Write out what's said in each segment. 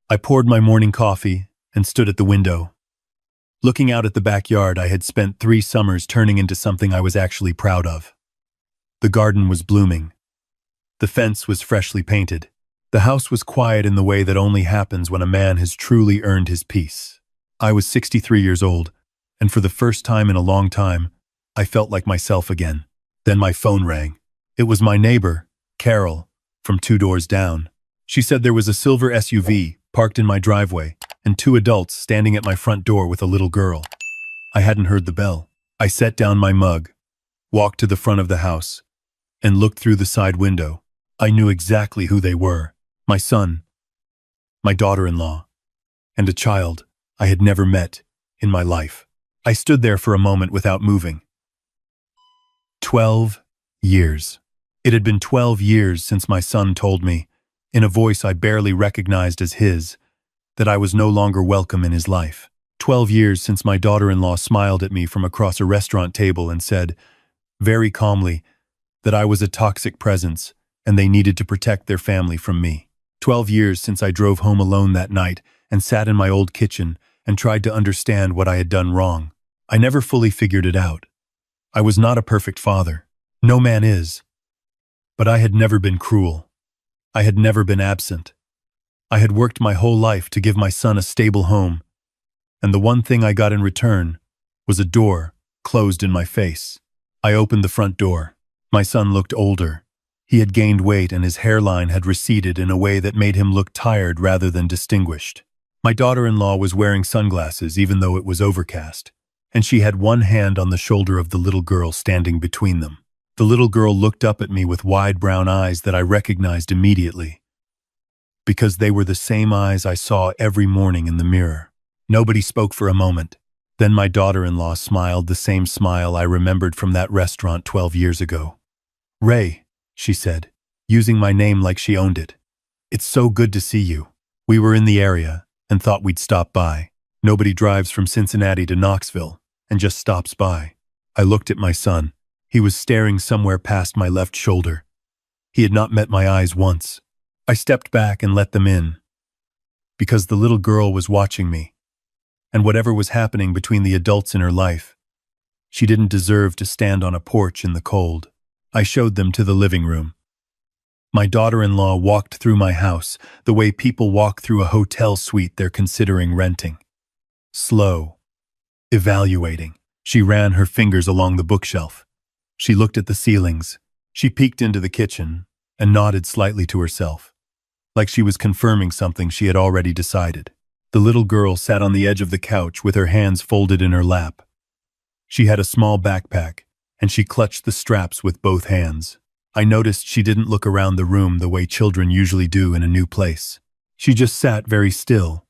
I poured my morning coffee and stood at the window. Looking out at the backyard, I had spent 3 summers turning into something I was actually proud of. The garden was blooming. The fence was freshly painted. The house was quiet in the way that only happens when a man has truly earned his peace. I was 63 years old, and for the first time in a long time, I felt like myself again. Then my phone rang. It was my neighbor, Carol, from 2 doors down. She said there was a silver SUV parked in my driveway and 2 adults standing at my front door with a little girl. I hadn't heard the bell. I set down my mug, walked to the front of the house, and looked through the side window. I knew exactly who they were. My son, my daughter-in-law, and a child I had never met in my life. I stood there for a moment without moving. 12 years. It had been 12 years since my son told me, in a voice I barely recognized as his, that I was no longer welcome in his life. 12 years since my daughter-in-law smiled at me from across a restaurant table and said, very calmly, that I was a toxic presence and they needed to protect their family from me. 12 years since I drove home alone that night and sat in my old kitchen and tried to understand what I had done wrong. I never fully figured it out. I was not a perfect father. No man is. But I had never been cruel. I had never been absent. I had worked my whole life to give my son a stable home, and the one thing I got in return was a door closed in my face. I opened the front door. My son looked older. He had gained weight and his hairline had receded in a way that made him look tired rather than distinguished. My daughter-in-law was wearing sunglasses even though it was overcast, and she had one hand on the shoulder of the little girl standing between them. The little girl looked up at me with wide brown eyes that I recognized immediately, because they were the same eyes I saw every morning in the mirror. Nobody spoke for a moment. Then my daughter-in-law smiled the same smile I remembered from that restaurant 12 years ago. "Ray," she said, using my name like she owned it. "It's so good to see you. We were in the area and thought we'd stop by. Nobody drives from Cincinnati to Knoxville and just stops by." I looked at my son. He was staring somewhere past my left shoulder. He had not met my eyes once. I stepped back and let them in, because the little girl was watching me, and whatever was happening between the adults in her life, she didn't deserve to stand on a porch in the cold. I showed them to the living room. My daughter-in-law walked through my house the way people walk through a hotel suite they're considering renting. Slow, evaluating. She ran her fingers along the bookshelf. She looked at the ceilings. She peeked into the kitchen and nodded slightly to herself, like she was confirming something she had already decided. The little girl sat on the edge of the couch with her hands folded in her lap. She had a small backpack, and she clutched the straps with both hands. I noticed she didn't look around the room the way children usually do in a new place. She just sat very still,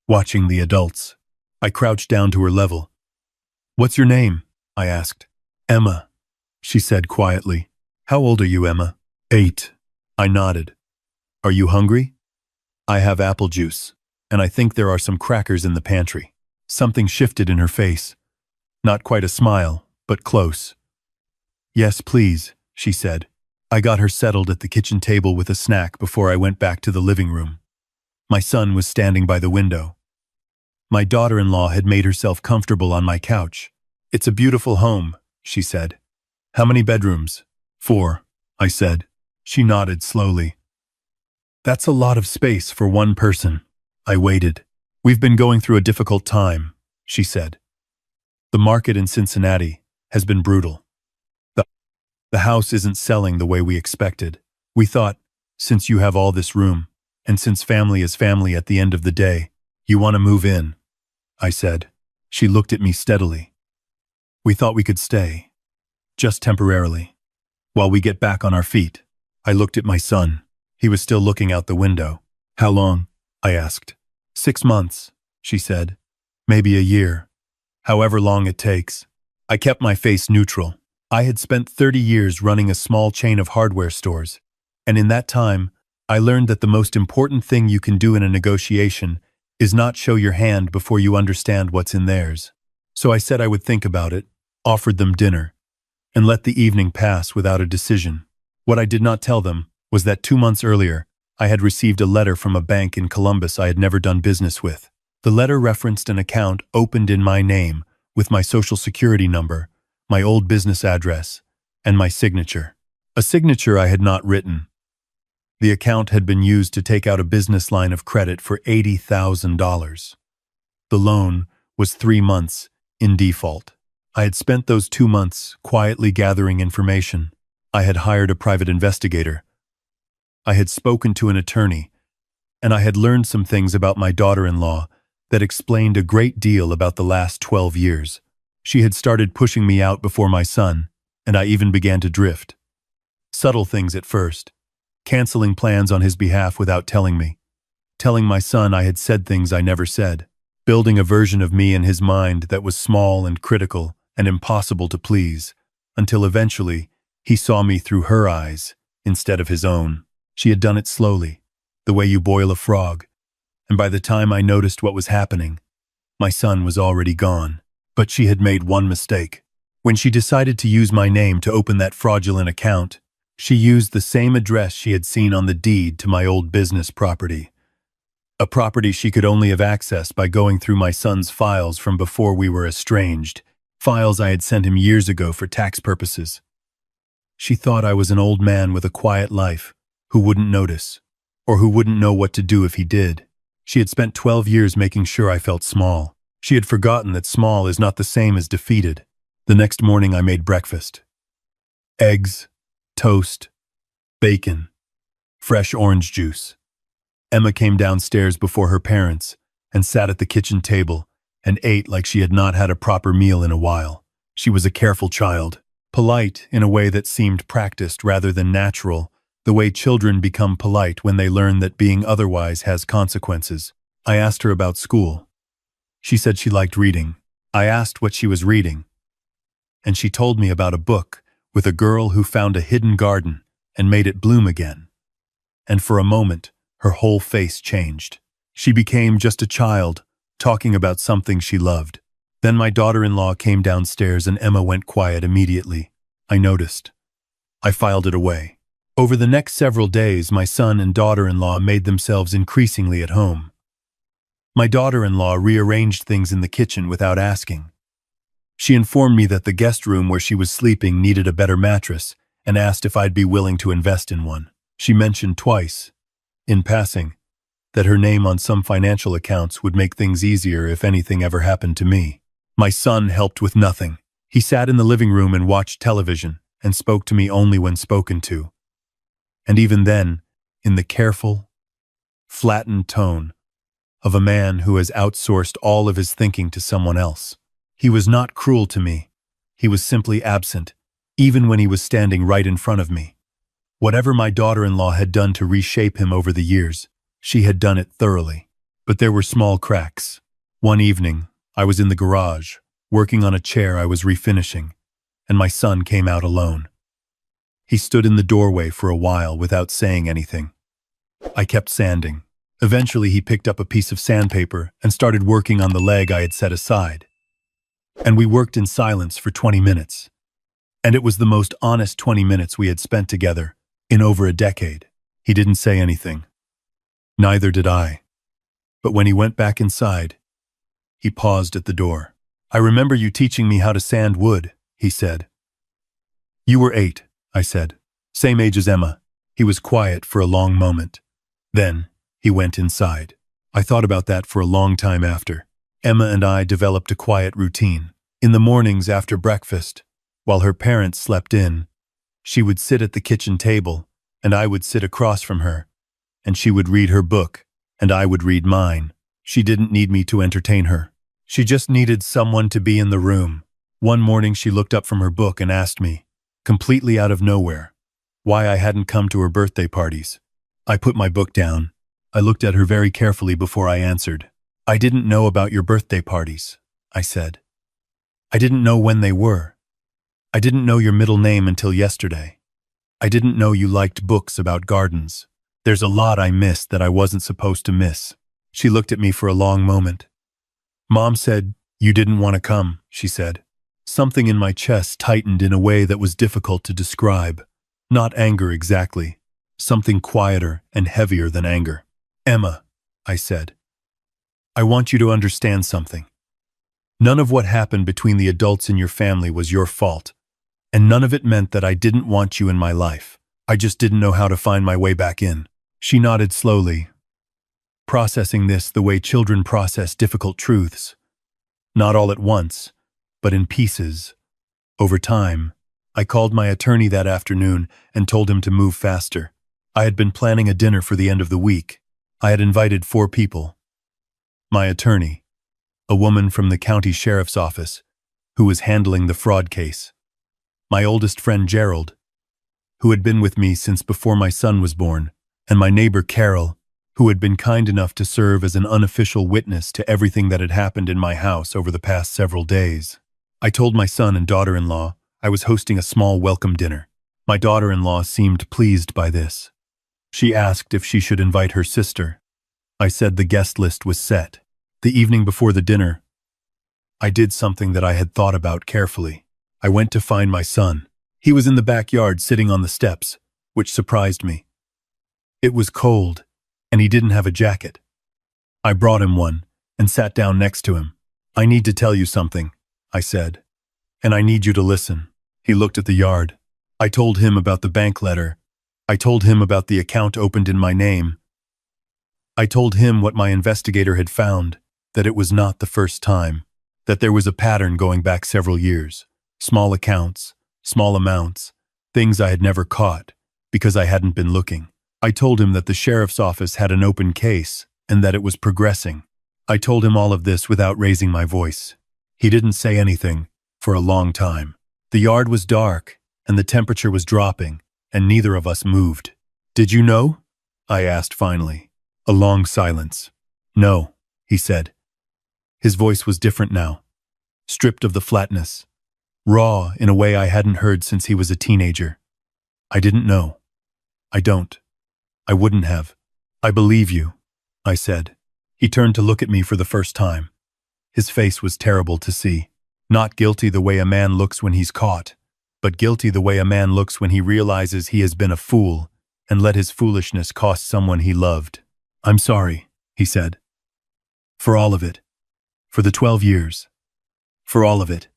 watching the adults. I crouched down to her level. "What's your name?" I asked. "Emma," she said quietly. "How old are you, Emma?" 8. I nodded. "Are you hungry?" "I have apple juice, and I think there are some crackers in the pantry." Something shifted in her face. Not quite a smile, but close. "Yes, please," she said. I got her settled at the kitchen table with a snack before I went back to the living room. My son was standing by the window. My daughter-in-law had made herself comfortable on my couch. "It's a beautiful home," she said. "How many bedrooms?" 4, I said. She nodded slowly. "That's a lot of space for one person." I waited. "We've been going through a difficult time," she said. "The market in Cincinnati has been brutal. The house isn't selling the way we expected. We thought, since you have all this room, and since family is family at the end of the day, you want to move in," I said. She looked at me steadily. "We thought we could stay, just temporarily, while we get back on our feet." I looked at my son. He was still looking out the window. "How long?" I asked. 6 months, she said. "Maybe a year. However long it takes." I kept my face neutral. I had spent 30 years running a small chain of hardware stores, and in that time, I learned that the most important thing you can do in a negotiation is not show your hand before you understand what's in theirs. So I said I would think about it, offered them dinner, and let the evening pass without a decision. What I did not tell them was that 2 months earlier, I had received a letter from a bank in Columbus I had never done business with. The letter referenced an account opened in my name, with my social security number, my old business address, and my signature. A signature I had not written. The account had been used to take out a business line of credit for $80,000. The loan was 3 months in default. I had spent those 2 months quietly gathering information. I had hired a private investigator. I had spoken to an attorney, and I had learned some things about my daughter-in-law that explained a great deal about the last 12 years. She had started pushing me out before my son, and I even began to drift. Subtle things at first. Canceling plans on his behalf without telling me. Telling my son I had said things I never said. Building a version of me in his mind that was small and critical and impossible to please, until eventually he saw me through her eyes instead of his own. She had done it slowly, the way you boil a frog, and by the time I noticed what was happening, my son was already gone. But she had made one mistake. When she decided to use my name to open that fraudulent account, she used the same address she had seen on the deed to my old business property. A property she could only have accessed by going through my son's files from before we were estranged, files I had sent him years ago for tax purposes. She thought I was an old man with a quiet life, who wouldn't notice, or who wouldn't know what to do if he did. She had spent 12 years making sure I felt small. She had forgotten that small is not the same as defeated. The next morning I made breakfast. Eggs, toast, bacon, fresh orange juice. Emma came downstairs before her parents and sat at the kitchen table and ate like she had not had a proper meal in a while. She was a careful child, polite in a way that seemed practiced rather than natural, the way children become polite when they learn that being otherwise has consequences. I asked her about school. She said she liked reading. I asked what she was reading, and she told me about a book with a girl who found a hidden garden and made it bloom again. And for a moment, her whole face changed. She became just a child, talking about something she loved. Then my daughter-in-law came downstairs and Emma went quiet immediately. I noticed. I filed it away. Over the next several days, my son and daughter-in-law made themselves increasingly at home. My daughter-in-law rearranged things in the kitchen without asking. She informed me that the guest room where she was sleeping needed a better mattress and asked if I'd be willing to invest in one. She mentioned twice, in passing, that her name on some financial accounts would make things easier if anything ever happened to me. My son helped with nothing. He sat in the living room and watched television and spoke to me only when spoken to. And even then, in the careful, flattened tone of a man who has outsourced all of his thinking to someone else. He was not cruel to me. He was simply absent, even when he was standing right in front of me. Whatever my daughter-in-law had done to reshape him over the years, she had done it thoroughly. But there were small cracks. One evening, I was in the garage, working on a chair I was refinishing, and my son came out alone. He stood in the doorway for a while without saying anything. I kept sanding. Eventually, he picked up a piece of sandpaper and started working on the leg I had set aside. And we worked in silence for 20 minutes. And it was the most honest 20 minutes we had spent together in over a decade. He didn't say anything. Neither did I. But when he went back inside, he paused at the door. "I remember you teaching me how to sand wood," he said. "You were 8, I said. "Same age as Emma." He was quiet for a long moment. Then, he went inside. I thought about that for a long time after. Emma and I developed a quiet routine. In the mornings after breakfast, while her parents slept in, she would sit at the kitchen table, and I would sit across from her, and she would read her book, and I would read mine. She didn't need me to entertain her. She just needed someone to be in the room. One morning she looked up from her book and asked me, completely out of nowhere, why I hadn't come to her birthday parties. I put my book down. I looked at her very carefully before I answered. "I didn't know about your birthday parties," I said. "I didn't know when they were. I didn't know your middle name until yesterday. I didn't know you liked books about gardens. There's a lot I missed that I wasn't supposed to miss." She looked at me for a long moment. "Mom said you didn't want to come," she said. Something in my chest tightened in a way that was difficult to describe. Not anger exactly. something quieter and heavier than anger. "Emma," I said, "I want you to understand something. None of what happened between the adults in your family was your fault, and none of it meant that I didn't want you in my life. I just didn't know how to find my way back in." She nodded slowly, processing this the way children process difficult truths. Not all at once, but in pieces. Over time, I called my attorney that afternoon and told him to move faster. I had been planning a dinner for the end of the week. I had invited 4 people. My attorney, a woman from the county sheriff's office, who was handling the fraud case. My oldest friend Gerald, who had been with me since before my son was born, and my neighbor Carol, who had been kind enough to serve as an unofficial witness to everything that had happened in my house over the past several days. I told my son and daughter-in-law I was hosting a small welcome dinner. My daughter-in-law seemed pleased by this. She asked if she should invite her sister. I said the guest list was set. The evening before the dinner, I did something that I had thought about carefully. I went to find my son. He was in the backyard sitting on the steps, which surprised me. It was cold, and he didn't have a jacket. I brought him one and sat down next to him. "I need to tell you something," I said, "and I need you to listen." He looked at the yard. I told him about the bank letter. I told him about the account opened in my name. I told him what my investigator had found, that it was not the first time, that there was a pattern going back several years. Small accounts, small amounts, things I had never caught, because I hadn't been looking. I told him that the sheriff's office had an open case, and that it was progressing. I told him all of this without raising my voice. He didn't say anything for a long time. The yard was dark, and the temperature was dropping, and neither of us moved. "Did you know?" I asked finally. A long silence. "No," he said. His voice was different now, stripped of the flatness, raw in a way I hadn't heard since he was a teenager. "I didn't know. I don't. I wouldn't have." "I believe you," I said. He turned to look at me for the first time. His face was terrible to see. Not guilty the way a man looks when he's caught, but guilty the way a man looks when he realizes he has been a fool and let his foolishness cost someone he loved. "I'm sorry," he said. "For all of it. For the 12 years. For all of it.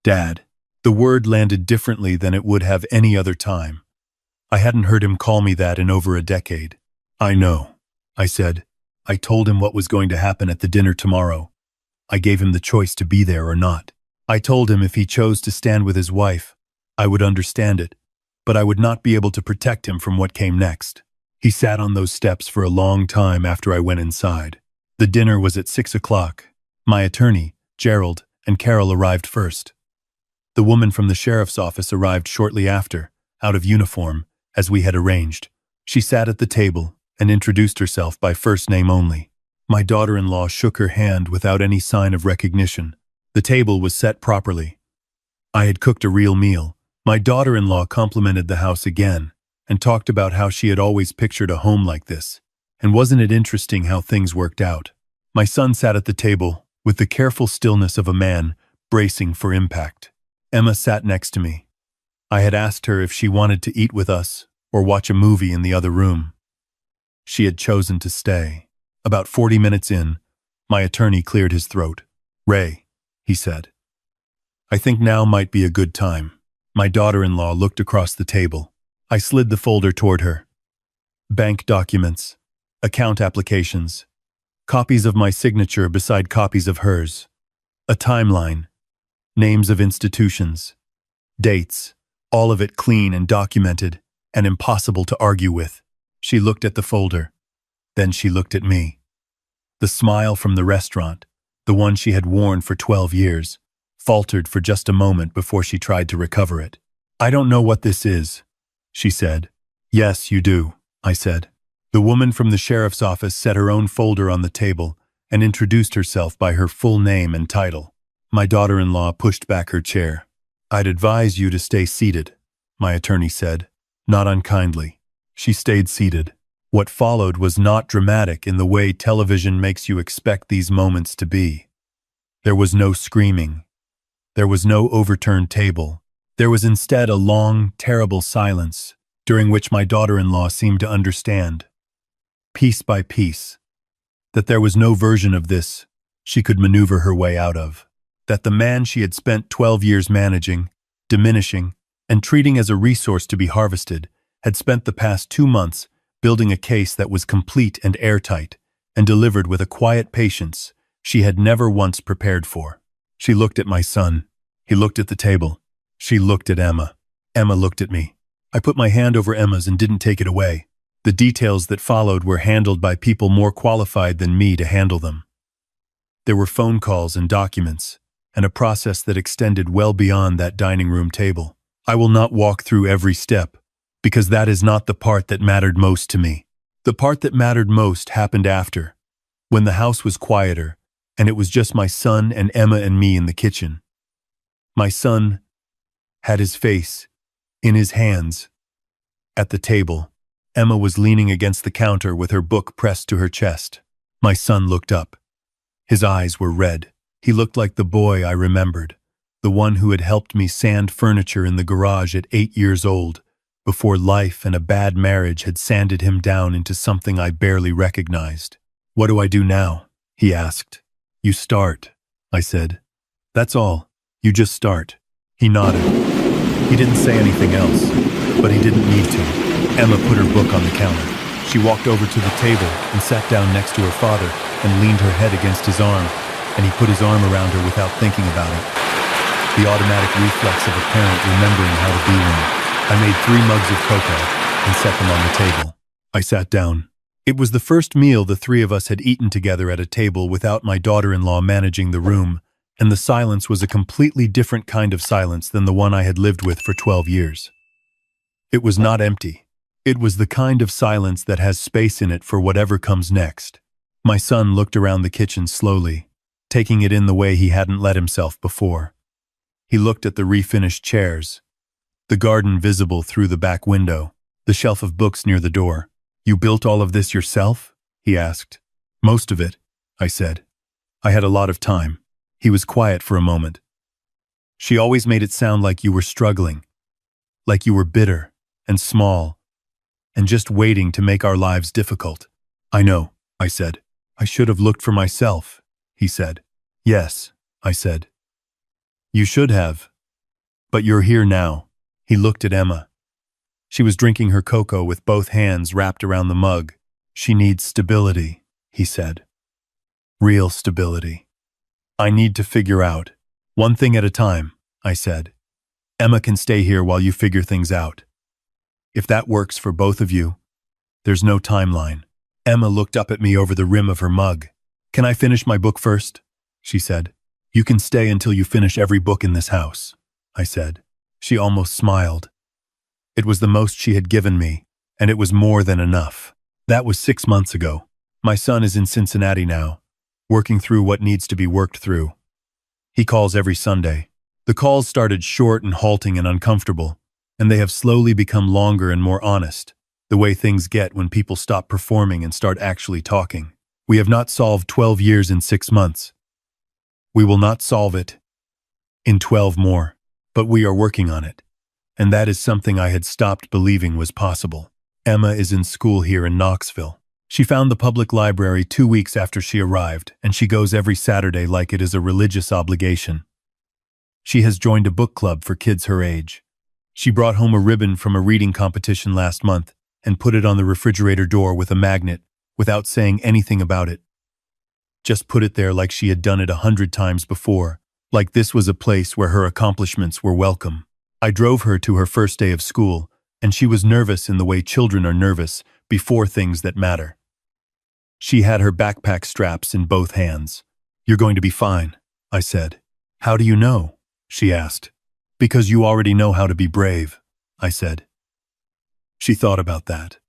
Dad." The word landed differently than it would have any other time. I hadn't heard him call me that in over a decade. "I know," I said. "I told him what was going to happen at the dinner tomorrow. I gave him the choice to be there or not. I told him if he chose to stand with his wife, I would understand it, but I would not be able to protect him from what came next." He sat on those steps for a long time after I went inside. The dinner was at 6 o'clock. My attorney, Gerald, and Carol arrived first. The woman from the sheriff's office arrived shortly after, out of uniform, as we had arranged. She sat at the table and introduced herself by first name only. My daughter-in-law shook her hand without any sign of recognition. The table was set properly. I had cooked a real meal. My daughter-in-law complimented the house again and talked about how she had always pictured a home like this. And wasn't it interesting how things worked out? My son sat at the table with the careful stillness of a man bracing for impact. Emma sat next to me. I had asked her if she wanted to eat with us or watch a movie in the other room. She had chosen to stay. About 40 minutes in, my attorney cleared his throat. "Ray," he said, "I think now might be a good time." My daughter-in-law looked across the table. I slid the folder toward her. Bank documents, account applications, copies of my signature beside copies of hers, a timeline, names of institutions, dates, all of it clean and documented and impossible to argue with. She looked at the folder. Then she looked at me. The smile from the restaurant, the one she had worn for 12 years, faltered for just a moment before she tried to recover it. "I don't know what this is," she said. "Yes, you do," I said. The woman from the sheriff's office set her own folder on the table and introduced herself by her full name and title. My daughter-in-law pushed back her chair. "I'd advise you to stay seated," my attorney said, not unkindly. She stayed seated. What followed was not dramatic in the way television makes you expect these moments to be. There was no screaming. There was no overturned table. There was instead a long, terrible silence, during which my daughter-in-law seemed to understand, piece by piece, that there was no version of this she could maneuver her way out of, that the man she had spent 12 years managing, diminishing, and treating as a resource to be harvested, had spent the past 2 months building a case that was complete and airtight, and delivered with a quiet patience she had never once prepared for. She looked at my son. He looked at the table. She looked at Emma. Emma looked at me. I put my hand over Emma's and didn't take it away. The details that followed were handled by people more qualified than me to handle them. There were phone calls and documents, and a process that extended well beyond that dining room table. I will not walk through every step, because that is not the part that mattered most to me. The part that mattered most happened after, when the house was quieter, and it was just my son and Emma and me in the kitchen. My son had his face in his hands at the table. Emma was leaning against the counter with her book pressed to her chest. My son looked up. His eyes were red. He looked like the boy I remembered, the one who had helped me sand furniture in the garage at 8 years old, before life and a bad marriage had sanded him down into something I barely recognized. "What do I do now?" he asked. "You start," I said. "That's all. You just start." He nodded. He didn't say anything else, but he didn't need to. Emma put her book on the counter. She walked over to the table and sat down next to her father and leaned her head against his arm, and he put his arm around her without thinking about it. The automatic reflex of a parent remembering how to be one. I made 3 mugs of cocoa and set them on the table. I sat down. It was the first meal the 3 of us had eaten together at a table without my daughter-in-law managing the room, and the silence was a completely different kind of silence than the one I had lived with for 12 years. It was not empty. It was the kind of silence that has space in it for whatever comes next. My son looked around the kitchen slowly, taking it in the way he hadn't let himself before. He looked at the refinished chairs, the garden visible through the back window, the shelf of books near the door. "You built all of this yourself?" he asked. "Most of it," I said. "I had a lot of time." He was quiet for a moment. "She always made it sound like you were struggling, like you were bitter and small, and just waiting to make our lives difficult." "I know," I said. "I should have looked for myself," he said. "Yes," I said. "You should have. But you're here now." He looked at Emma. She was drinking her cocoa with both hands wrapped around the mug. "She needs stability," he said. "Real stability. I need to figure out. One thing at a time," I said. "Emma can stay here while you figure things out. If that works for both of you, there's no timeline." Emma looked up at me over the rim of her mug. "Can I finish my book first?" she said. "You can stay until you finish every book in this house," I said. She almost smiled. It was the most she had given me, and it was more than enough. That was 6 months ago. My son is in Cincinnati now, working through what needs to be worked through. He calls every Sunday. The calls started short and halting and uncomfortable, and they have slowly become longer and more honest, the way things get when people stop performing and start actually talking. We have not solved 12 years in 6 months. We will not solve it in 12 more, but we are working on it. And that is something I had stopped believing was possible. Emma is in school here in Knoxville. She found the public library 2 weeks after she arrived, and she goes every Saturday like it is a religious obligation. She has joined a book club for kids her age. She brought home a ribbon from a reading competition last month and put it on the refrigerator door with a magnet, without saying anything about it. Just put it there like she had done it 100 times before, like this was a place where her accomplishments were welcome. I drove her to her first day of school, and she was nervous in the way children are nervous before things that matter. She had her backpack straps in both hands. "You're going to be fine," I said. "How do you know?" she asked. "Because you already know how to be brave," I said. She thought about that.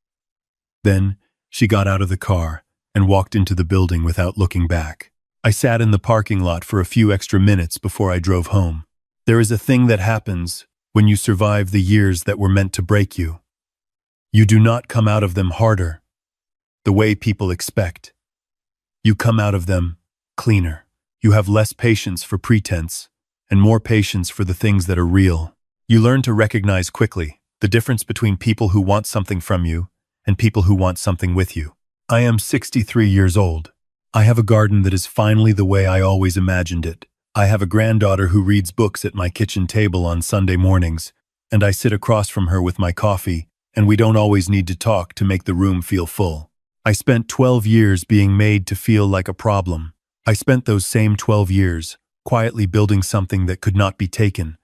Then she got out of the car and walked into the building without looking back. I sat in the parking lot for a few extra minutes before I drove home. There is a thing that happens when you survive the years that were meant to break you. You do not come out of them harder, the way people expect. You come out of them cleaner. You have less patience for pretense and more patience for the things that are real. You learn to recognize quickly The difference between people who want something from you and people who want something with you. I am 63 years old. I have a garden that is finally the way I always imagined it. I have a granddaughter who reads books at my kitchen table on Sunday mornings, and I sit across from her with my coffee, and we don't always need to talk to make the room feel full. I spent 12 years being made to feel like a problem. I spent those same 12 years quietly building something that could not be taken,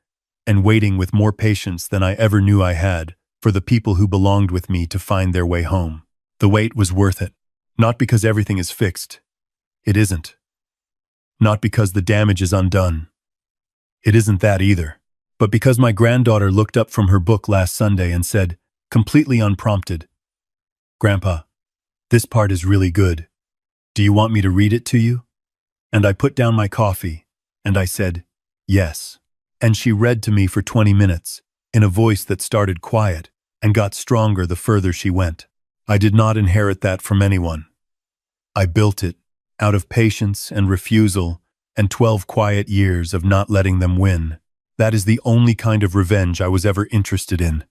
and waiting with more patience than I ever knew I had for the people who belonged with me to find their way home. The wait was worth it. Not because everything is fixed. It isn't. Not because the damage is undone. It isn't that either. But because my granddaughter looked up from her book last Sunday and said, completely unprompted, "Grandpa, this part is really good. Do you want me to read it to you?" And I put down my coffee, and I said, "Yes." And she read to me for 20 minutes, in a voice that started quiet and got stronger the further she went. I did not inherit that from anyone. I built it out of patience and refusal and 12 quiet years of not letting them win. That is the only kind of revenge I was ever interested in.